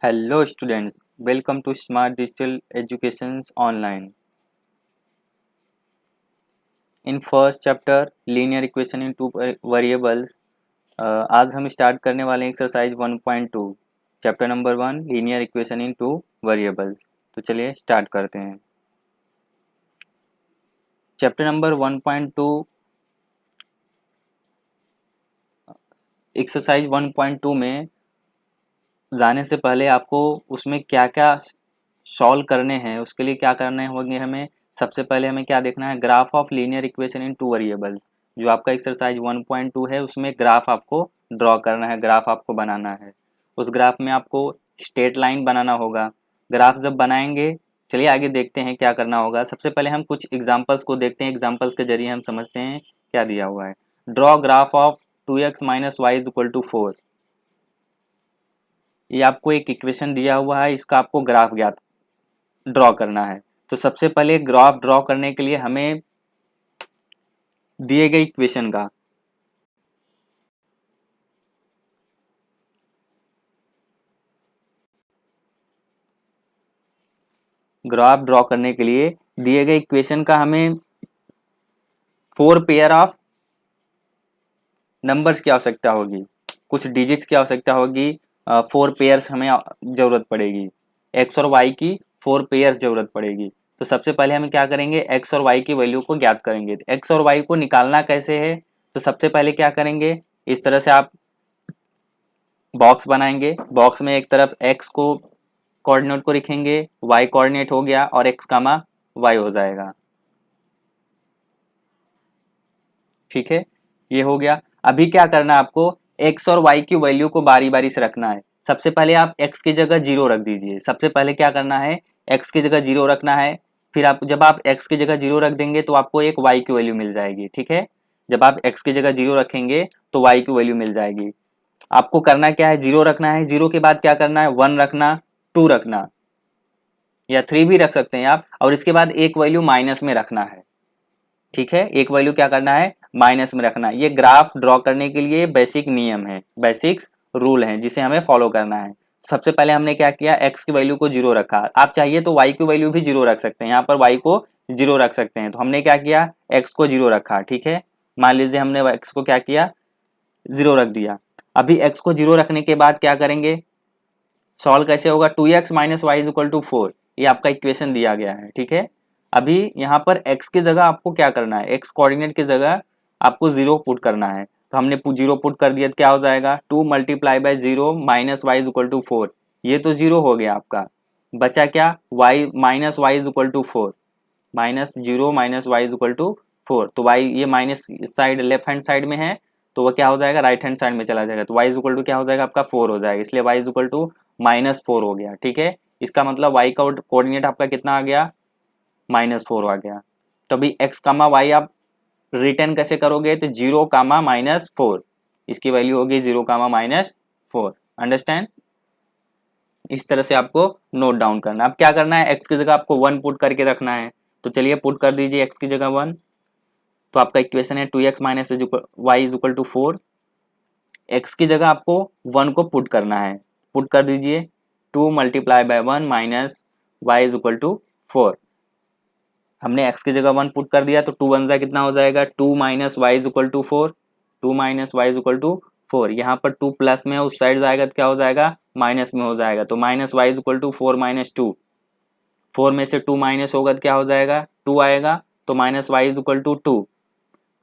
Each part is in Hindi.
Hello students, welcome to Smart Digital Educations Online. In first chapter linear equation in two variables, आज हम स्टार्ट करने वाले हैं exercise 1.2 chapter number 1 linear equation in two variables. तो चलिए स्टार्ट करते हैं। चैप्टर नंबर 1.2 एक्सरसाइज 1.2 में जाने से पहले आपको उसमें क्या क्या सॉल्व करने हैं, उसके लिए क्या करने होंगे हमें। सबसे पहले हमें क्या देखना है, graph of linear equation in two variables. जो आपका एक्सरसाइज 1.2 है उसमें ग्राफ आपको ड्रॉ करना है, ग्राफ आपको बनाना है। उस ग्राफ में आपको स्ट्रेट लाइन बनाना होगा। ग्राफ जब बनाएंगे, चलिए आगे देखते हैं क्या करना होगा। सबसे पहले हम कुछ एग्जाम्पल्स को देखते हैं, एग्जाम्पल्स के जरिए हम समझते हैं क्या दिया हुआ है। Draw graph of 2x minus Y is equal to 4। ये आपको एक इक्वेशन दिया हुआ है, इसका आपको ग्राफ ज्ञात ड्रॉ करना है। तो सबसे पहले ग्राफ ड्रॉ करने के लिए हमें दिए गए इक्वेशन का ग्राफ ड्रॉ करने के लिए दिए गए इक्वेशन का हमें 4 पेयर ऑफ नंबर्स की आवश्यकता होगी, कुछ डिजिट्स की आवश्यकता होगी। 4 पेयर्स हमें जरूरत पड़ेगी, एक्स और वाई की 4 पेयर्स जरूरत पड़ेगी। तो सबसे पहले हम क्या करेंगे, एक्स और वाई की वैल्यू को ज्ञात करेंगे। तो एक्स और वाई को निकालना कैसे है, तो सबसे पहले क्या करेंगे, इस तरह से आप बॉक्स बनाएंगे। बॉक्स में एक तरफ एक्स को कोऑर्डिनेट को लिखेंगे, वाई कोऑर्डिनेट हो गया और एक्स कामा वाई हो जाएगा। ठीक है, ये हो गया। अभी क्या करना है आपको, एक्स और वाई की वैल्यू को बारी बारी से रखना है। सबसे पहले आप एक्स की जगह 0 रख दीजिए। सबसे पहले क्या करना है, एक्स की जगह 0 रखना है। फिर आप जब आप एक्स की जगह 0 रख देंगे तो आपको एक वाई की वैल्यू मिल जाएगी। ठीक है, जब आप एक्स की जगह 0 रखेंगे तो वाई की वैल्यू मिल जाएगी। आपको करना क्या है, 0 रखना है। 0 के बाद क्या करना है, 1 रखना, 2 रखना या 3 भी रख सकते हैं आप, और इसके बाद एक वैल्यू माइनस में रखना है। ठीक है, एक वैल्यू क्या करना है, माइनस में रखना है। ये ग्राफ ड्रॉ करने के लिए बेसिक नियम है, बेसिक्स रूल है जिसे हमें फॉलो करना है। सबसे पहले हमने क्या किया, एक्स की वैल्यू को 0 रखा। आप चाहिए तो वाई की वैल्यू भी 0 रख सकते हैं, यहाँ पर वाई को 0 रख सकते हैं। तो हमने क्या किया, एक्स को 0 रखा। ठीक है, मान लीजिए हमने एक्स को क्या किया, 0 रख दिया। अभी एक्स को 0 रखने के बाद क्या करेंगे, सॉल्व कैसे होगा, 2x minus Y is equal to 4। ये आपका इक्वेशन दिया गया है। ठीक है, अभी यहाँ पर x की जगह आपको क्या करना है, x कोऑर्डिनेट की जगह आपको 0 पुट करना है। तो हमने 0 पुट कर दिया तो क्या हो जाएगा, 2 multiply by 0 minus Y is equal to 4। ये तो 0 हो गया आपका, बचा क्या, y minus Y is equal to 4। Minus 0 minus Y is equal to 4। तो y ये minus side left hand side में है, तो वह क्या हो जाएगा, राइट हैंड साइड में चला जाएगा। तो y इज इक्वल टू क्या हो जाएगा आपका 4 हो जाएगा, इसलिए y इज इक्वल टू -4 हो गया। ठीक है, इसका मतलब y का कोऑर्डिनेट आपका कितना आ गया, -4 आ गया। तो अभी x कामा वाई आप रिटर्न कैसे करोगे, तो 0 कामा -4, इसकी वैल्यू होगी 0 कामा -4। अंडरस्टैंड, इस तरह से आपको नोट डाउन करना। अब क्या करना है, x की जगह आपको 1 पुट करके रखना है। तो चलिए पुट कर दीजिए x की जगह 1। तो आपका इक्वेशन है 2x minus Y is equal to 4। x की जगह आपको 1 को पुट करना है, पुट कर दीजिए, 2 multiply by 1 minus Y is equal to 4। हमने x की जगह 1 पुट कर दिया तो 2 वन जा कितना हो जाएगा, 2 minus Y is equal to 4। 2 minus Y is equal to 4। यहाँ पर 2 प्लस में उस साइड जाएगा तो क्या हो जाएगा, माइनस में हो जाएगा। तो minus Y is equal to 4 minus 2। 4 में से 2 माइनस होगा तो क्या हो जाएगा, 2 आएगा। तो minus Y is equal to 2।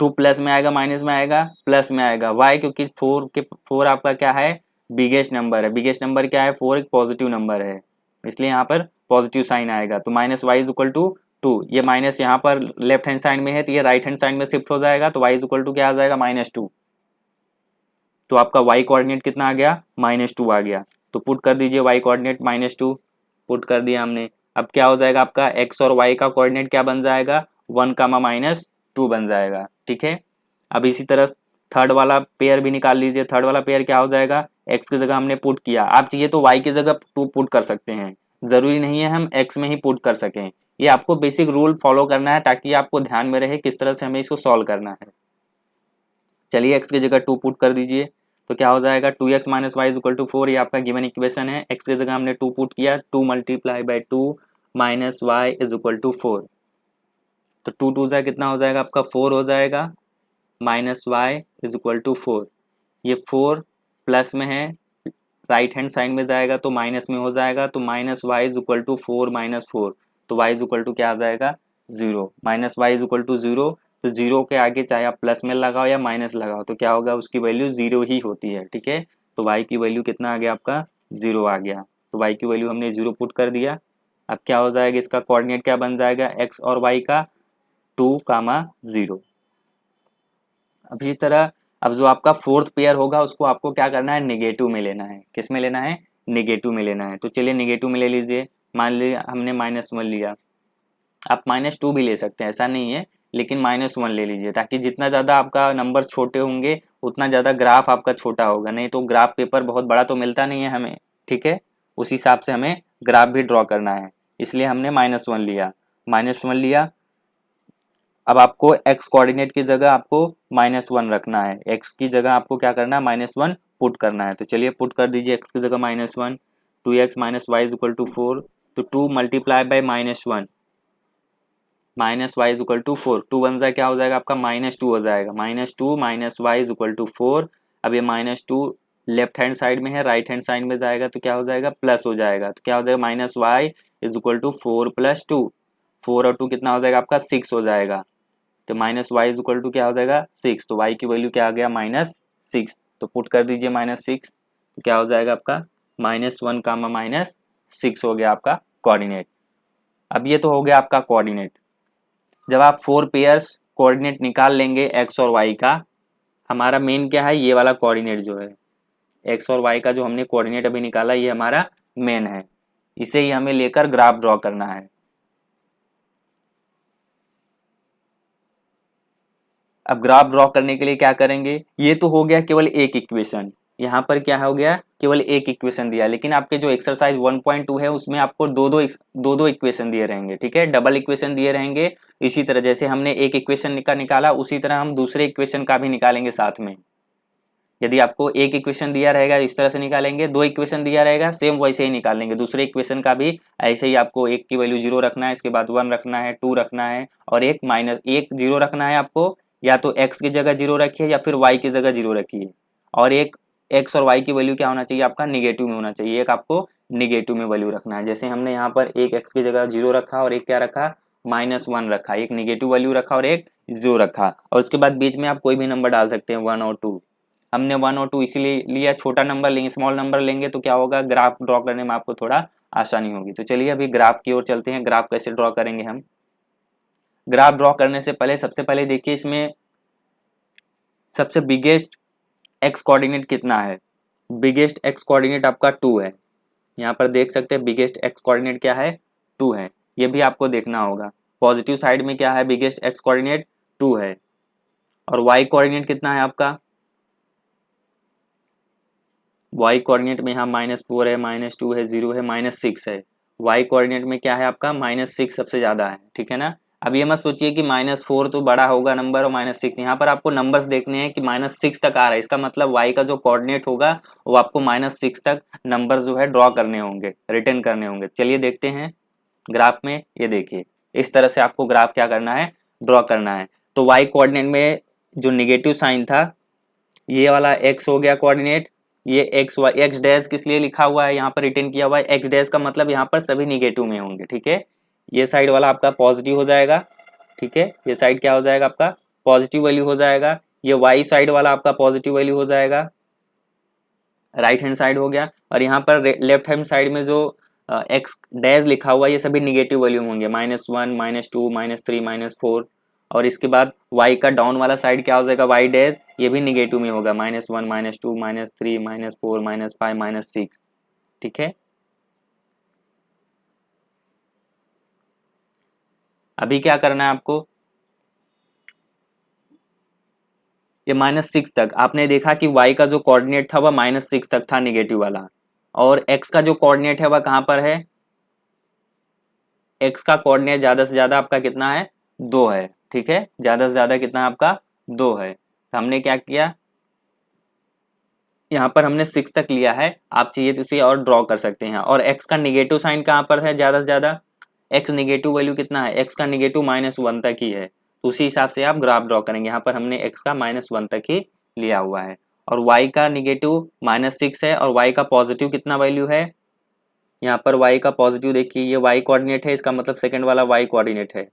2 plus में आएगा, माइनस में आएगा, प्लस में आएगा। वाई क्योंकि 4 आपका क्या है, बिगेस्ट नंबर है। बिगेस्ट नंबर क्या है, 4 एक पॉजिटिव नंबर है, इसलिए यहाँ पर पॉजिटिव साइन आएगा। तो minus Y is equal to 2। ये माइनस यहाँ पर लेफ्ट हैंड साइड में है तो ये राइट हैंड साइड में शिफ्ट हो जाएगा। तो वाई इज इक्वल टू क्या आ जाएगा, -2। तो आपका वाई कोऑर्डिनेट कितना आ गया, -2 आ गया। तो पुट कर दीजिए वाई कोऑर्डिनेट -2, पुट कर दिया हमने। अब क्या हो जाएगा आपका, एक्स और वाई का कोऑर्डिनेट क्या बन जाएगा, 1 कामा -2 बन जाएगा। ठीक है, अब इसी तरह थर्ड वाला पेयर भी निकाल लीजिए। थर्ड वाला पेयर क्या हो जाएगा, एक्स की जगह हमने पुट किया। आप चाहिए तो वाई की जगह 2 पुट कर सकते हैं, जरूरी नहीं है हम एक्स में ही पुट कर सकें। ये आपको बेसिक रूल फॉलो करना है ताकि आपको ध्यान में रहे किस तरह से हमें इसको सॉल्व करना है। चलिए एक्स की जगह 2 पुट कर दीजिए। तो क्या हो जाएगा 2x minus Y is equal to 4, ये आपका गिवन इक्वेशन है। x की जगह हमने 2 पुट किया, 2 multiply by 2 minus Y is equal to 4, तो 2 2 जा कितना हो जाएगा आपका 4 हो जाएगा, minus Y is equal to 4, ये 4 प्लस में है, राइट हैंड साइड में जाएगा तो माइनस में हो जाएगा, तो minus Y is equal to 4 minus 4, तो वाई इज इक्वल टू क्या आ जाएगा 0, minus Y is equal to 0, तो 0 के आगे चाहे आप प्लस में लगाओ या माइनस लगाओ तो क्या होगा, उसकी वैल्यू 0 ही होती है। ठीक है, तो वाई की वैल्यू कितना आ गया आपका 0 आ गया, तो वाई की वैल्यू हमने 0 पुट कर दिया। अब क्या हो जाएगा, इसका कोऑर्डिनेट क्या बन जाएगा एक्स और वाई का 2, 0। अब इसी तरह अब जो आपका फोर्थ पेयर होगा उसको आपको क्या करना है, नेगेटिव में लेना है। किस में लेना है, नेगेटिव में लेना है। तो चलिए नेगेटिव में ले लीजिए, मान लीजिए हमने -1 लिया, आप -2 भी ले सकते हैं, ऐसा नहीं है, लेकिन -1 ले लीजिए, ताकि जितना ज़्यादा आपका नंबर छोटे होंगे उतना ज़्यादा ग्राफ आपका छोटा होगा, नहीं तो ग्राफ पेपर बहुत बड़ा तो मिलता नहीं है हमें। ठीक है, उस हिसाब से हमें ग्राफ भी ड्रॉ करना है, इसलिए हमने -1 लिया, -1 लिया। अब आपको x कोऑर्डिनेट की जगह आपको -1 रखना है, x की जगह आपको क्या करना है -1 पुट करना है। तो चलिए पुट कर दीजिए x की जगह -1, 2x minus Y is equal to 4, तो 2 multiply by -1 minus Y is equal to 4, 2 1 जा क्या हो जाएगा आपका -2 हो जाएगा, -2 minus Y is equal to 4। अब ये -2 लेफ्ट हैंड साइड में है, राइट हैंड साइड में जाएगा तो क्या हो जाएगा प्लस हो जाएगा, तो क्या हो जाएगा minus Y is equal to 4 plus 2, 4 और 2 कितना हो जाएगा आपका 6 हो जाएगा, तो minus Y is equal to क्या हो जाएगा 6, तो वाई की वैल्यू क्या आ गया -6, तो पुट कर दीजिए -6, तो क्या हो जाएगा आपका -1 कामा -6 हो गया आपका कोऑर्डिनेट। अब ये तो हो गया आपका कोऑर्डिनेट। जब आप 4 पेयर्स कोऑर्डिनेट निकाल लेंगे एक्स और वाई का, हमारा मेन क्या है, ये वाला कोऑर्डिनेट जो है एक्स और वाई का जो हमने कोऑर्डिनेट अभी निकाला, ये हमारा मेन है, इसे ही हमें लेकर ग्राफ ड्रॉ करना है। अब ग्राफ ड्रॉ करने के लिए क्या करेंगे, ये तो हो गया केवल एक इक्वेशन, यहाँ पर क्या हो गया केवल एक इक्वेशन दिया, लेकिन आपके जो एक्सरसाइज 1.2 है उसमें आपको दो इक्वेशन दिए रहेंगे। ठीक है, डबल इक्वेशन दिए रहेंगे। इसी तरह जैसे हमने एक इक्वेशन का निकाला उसी तरह हम दूसरे इक्वेशन का भी निकालेंगे साथ में। यदि आपको एक इक्वेशन दिया रहेगा इस तरह से निकालेंगे, 2 इक्वेशन दिया रहेगा सेम वैसे ही निकालेंगे, दूसरे इक्वेशन का भी ऐसे ही आपको एक की वैल्यू 0 रखना है, इसके बाद 1 रखना है, 2 रखना है और एक -1 0 रखना है आपको, या तो x की जगह 0 रखिए या फिर y की जगह 0 रखिए, और एक x और y की वैल्यू क्या होना चाहिए आपका निगेटिव में होना चाहिए, एक आपको निगेटिव में वैल्यू रखना है। जैसे हमने यहाँ पर एक x की जगह 0 रखा और एक क्या रखा -1 रखा, एक निगेटिव वैल्यू रखा और एक 0 रखा, और उसके बाद बीच में आप कोई भी नंबर डाल सकते हैं 1 और 2। हमने 1 और 2 इसीलिए लिया, छोटा नंबर लेंगे, स्मॉल नंबर लेंगे तो क्या होगा ग्राफ ड्रॉ करने में आपको थोड़ा आसानी होगी। तो चलिए अभी ग्राफ की ओर चलते हैं, ग्राफ कैसे ड्रॉ करेंगे हम। ग्राफ ड्रॉ करने से पहले सबसे पहले देखिए इसमें सबसे बिगेस्ट एक्स कोऑर्डिनेट कितना है, बिगेस्ट एक्स कोऑर्डिनेट आपका 2 है, यहाँ पर देख सकते हैं बिगेस्ट एक्स कोऑर्डिनेट क्या है 2 है, ये भी आपको देखना होगा। पॉजिटिव साइड में क्या है बिगेस्ट एक्स कोऑर्डिनेट 2 है, और वाई कोऑर्डिनेट कितना है आपका, वाई कोऑर्डिनेट में यहाँ -4 है, -2 है, 0 है, -6 है, वाई कोऑर्डिनेट में क्या है आपका -6 सबसे ज़्यादा है। ठीक है ना, अब ये मत सोचिए कि -4 तो बड़ा होगा नंबर और -6, यहाँ पर आपको नंबर्स देखने हैं कि -6 तक आ रहा है, इसका मतलब वाई का जो कोऑर्डिनेट होगा वो आपको -6 तक नंबर जो है ड्रॉ करने होंगे, रिटर्न करने होंगे। चलिए देखते हैं ग्राफ में, ये देखिए इस तरह से आपको ग्राफ क्या करना है ड्रॉ करना है। तो वाई कोऑर्डिनेट में जो निगेटिव साइन था ये वाला x हो गया कोऑर्डिनेट, ये एक्स डैश किस लिए लिखा हुआ है यहाँ पर रिटर्न किया हुआ है, एक्स डैश का मतलब यहाँ पर सभी निगेटिव में होंगे। ठीक है, ये साइड वाला आपका पॉजिटिव हो जाएगा। ठीक है, ये साइड क्या हो जाएगा आपका पॉजिटिव वैल्यू हो जाएगा, ये वाई साइड वाला आपका पॉजिटिव वैल्यू हो जाएगा, राइट हैंड साइड हो गया, और यहाँ पर लेफ्ट हैंड साइड में जो एक्स डैश लिखा हुआ है ये सभी निगेटिव वैल्यू होंगे, -1 -2 -3 -4, और इसके बाद y का डाउन वाला साइड क्या हो जाएगा y डैश, ये भी निगेटिव में होगा, -1 -2 -3 -4 -5 -6। ठीक है, अभी क्या करना है आपको, ये -6 तक आपने देखा कि y का जो कोऑर्डिनेट था वह -6 तक था निगेटिव वाला, और x का जो कोऑर्डिनेट है वह कहाँ पर है, x का कोऑर्डिनेट ज्यादा से ज्यादा आपका कितना है 2 है। ठीक है, ज्यादा से ज्यादा कितना है आपका 2 है, तो हमने क्या किया यहाँ पर हमने 6 तक लिया है, आप चाहिए तो इसे और ड्रॉ कर सकते हैं। और x का निगेटिव साइन कहाँ पर है ज़्यादा से ज़्यादा, x निगेटिव वैल्यू कितना है, x का निगेटिव -1 तक ही है, तो उसी हिसाब से आप ग्राफ ड्रॉ करेंगे। यहाँ पर हमने x का -1 तक ही लिया हुआ है, और y का निगेटिव -6 है, और y का पॉजिटिव कितना वैल्यू है, यहाँ पर y का पॉजिटिव देखिए, ये y कोऑर्डिनेट है, इसका मतलब सेकंड वाला y कोऑर्डिनेट है,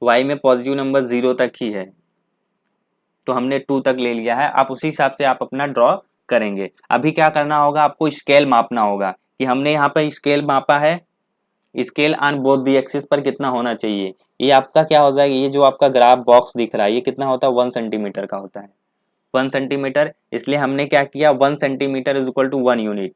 y में पॉजिटिव नंबर 0 तक ही है, तो हमने 2 तक ले लिया है। आप उसी हिसाब से आप अपना ड्रॉ करेंगे। अभी क्या करना होगा, आपको स्केल मापना होगा कि हमने यहाँ पर स्केल मापा है, scale on both the axis पर कितना होना चाहिए। ये आपका क्या हो जाएगा, ये जो आपका ग्राफ बॉक्स दिख रहा है ये कितना होता है, 1 सेंटीमीटर का होता है, 1 सेंटीमीटर। इसलिए हमने क्या किया, 1 centimetre is equal to 1 unit,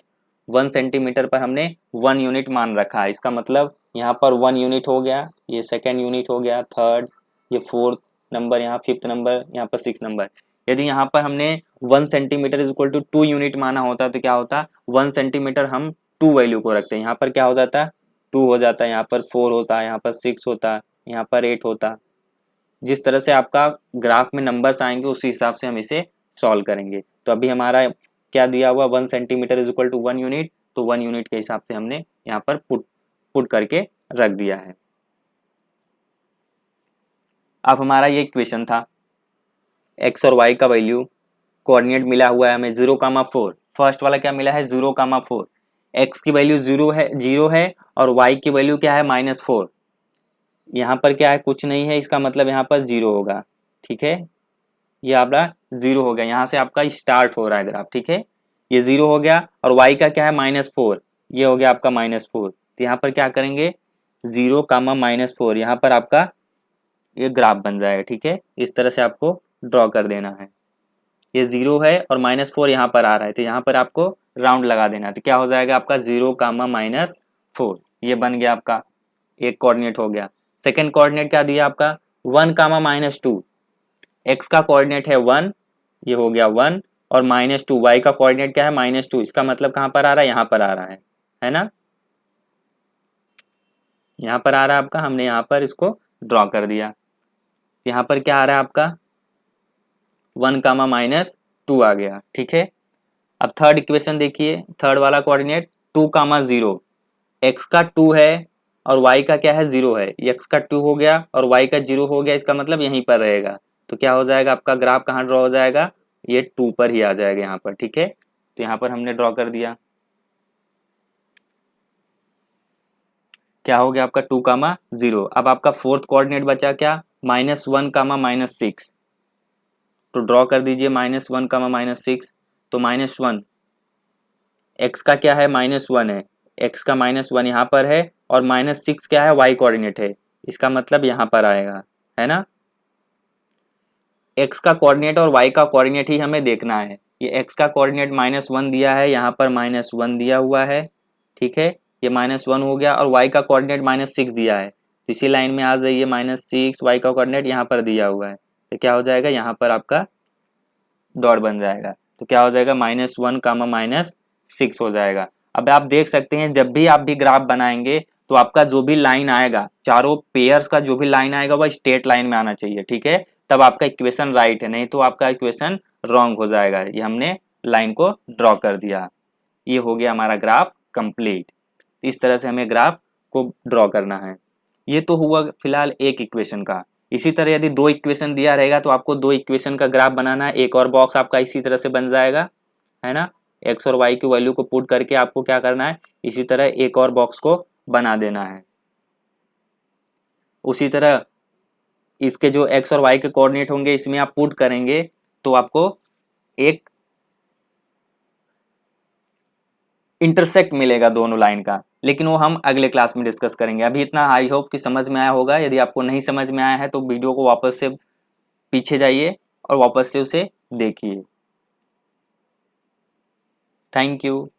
1 centimetre पर हमने 1 यूनिट मान रखा है। इसका मतलब यहाँ पर 1 यूनिट हो गया, ये सेकेंड यूनिट हो गया, थर्ड, ये फोर्थ नंबर, यहाँ फिफ्थ नंबर, यहाँ पर 6 नंबर। यदि यहाँ पर हमने 1 centimetre is equal to 2 unit माना होता तो क्या होता, 1 सेंटीमीटर हम 2 वैल्यू को रखते हैं, यहाँ पर क्या हो जाता, 2 हो जाता, यहाँ पर 4 होता, यहाँ पर 6 होता, यहाँ पर 8 होता। जिस तरह से आपका ग्राफ में नंबर्स आएंगे उसी हिसाब से हम इसे सॉल्व करेंगे। तो अभी हमारा क्या दिया हुआ, 1 centimetre is equal to 1 unit, तो 1 यूनिट के हिसाब से हमने यहाँ पर पुट करके रख दिया है। अब हमारा ये इक्वेशन था, x और y का वैल्यू कोऑर्डिनेट मिला हुआ है हमें 0,4, फर्स्ट वाला क्या मिला है 0,4, x की वैल्यू 0 है और y की वैल्यू क्या है -4। यहाँ पर क्या है, कुछ नहीं है, इसका मतलब यहाँ पर 0 होगा, ठीक है, ये आपका 0 हो गया, यहाँ से आपका स्टार्ट हो रहा है ग्राफ, ठीक है, ये 0 हो गया, और y का क्या है -4, ये हो गया आपका -4, तो यहाँ पर क्या करेंगे 0, -4, यहाँ पर आपका ये ग्राफ बन जाएगा, ठीक है, इस तरह से आपको ड्रॉ कर देना है। ये 0 है और -4 यहाँ पर आ रहा है, तो यहाँ पर आपको राउंड लगा देना है, तो क्या हो जाएगा आपका 0, -4, ये बन गया आपका एक कोऑर्डिनेट हो गया। सेकंड कोऑर्डिनेट क्या दिया आपका 1, -2, x का कोऑर्डिनेट है 1, ये हो गया 1, और -2, y का कोऑर्डिनेट क्या है -2, इसका मतलब कहाँ पर आ रहा है, यहाँ पर आ रहा है ना, यहाँ पर आ रहा है आपका, हमने यहाँ पर इसको ड्रॉ कर दिया। यहाँ पर क्या आ रहा है आपका 1, -2 आ गया, ठीक है। अब थर्ड इक्वेशन देखिए, थर्ड वाला कोऑर्डिनेट 2, 0, x का 2 है और y का क्या है 0 है, x का 2 हो गया और y का 0 हो गया, इसका मतलब यहीं पर रहेगा, तो क्या हो जाएगा आपका ग्राफ कहाँ ड्रॉ हो जाएगा, ये 2 पर ही आ जाएगा यहाँ पर, ठीक है, तो यहाँ पर हमने ड्रॉ कर दिया। क्या हो गया आपका 2, 0। अब आपका फोर्थ कोऑर्डिनेट बचा क्या -1, -6, तो ड्रॉ कर दीजिए -1, -6, तो -1, x का क्या है -1 है, x का -1 यहाँ पर है, और -6 क्या है y कोऑर्डिनेट है, इसका मतलब यहाँ पर आएगा, है ना। x का कोऑर्डिनेट और y का कोऑर्डिनेट ही हमें देखना है। ये x का कोऑर्डिनेट -1 दिया है, यहाँ पर -1 दिया हुआ है, ठीक है, ये -1 हो गया, और y का कोऑर्डिनेट -6 दिया है, तो इसी लाइन में आ जाइए -6, y का कोऑर्डिनेट यहाँ पर दिया हुआ है, तो क्या हो जाएगा यहाँ पर आपका डॉट बन जाएगा, तो क्या हो जाएगा -1, -6 हो जाएगा। अब आप देख सकते हैं जब भी आप भी ग्राफ बनाएंगे तो आपका जो भी लाइन आएगा, चारों पेयर्स का जो भी लाइन आएगा वह स्ट्रेट लाइन में आना चाहिए, ठीक है, तब आपका इक्वेशन राइट है, नहीं तो आपका इक्वेशन रॉन्ग हो जाएगा। ये हमने लाइन को ड्रॉ कर दिया, ये हो गया हमारा ग्राफ कंप्लीट। इस तरह से हमें ग्राफ को ड्रॉ करना है। ये तो हुआ फिलहाल एक इक्वेशन का। इसी तरह यदि 2 इक्वेशन दिया रहेगा तो आपको 2 इक्वेशन का ग्राफ बनाना है, एक और बॉक्स आपका इसी तरह से बन जाएगा, है ना। x और y की वैल्यू को पुट करके आपको क्या करना है, इसी तरह एक और बॉक्स को बना देना है। उसी तरह इसके जो x और y के कोऑर्डिनेट होंगे इसमें आप पुट करेंगे तो आपको एक इंटरसेक्ट मिलेगा दोनों लाइन का, लेकिन वो हम अगले क्लास में डिस्कस करेंगे। अभी इतना आई होप कि समझ में आया होगा। यदि आपको नहीं समझ में आया है तो वीडियो को वापस से पीछे जाइए और वापस से उसे देखिए। Thank you.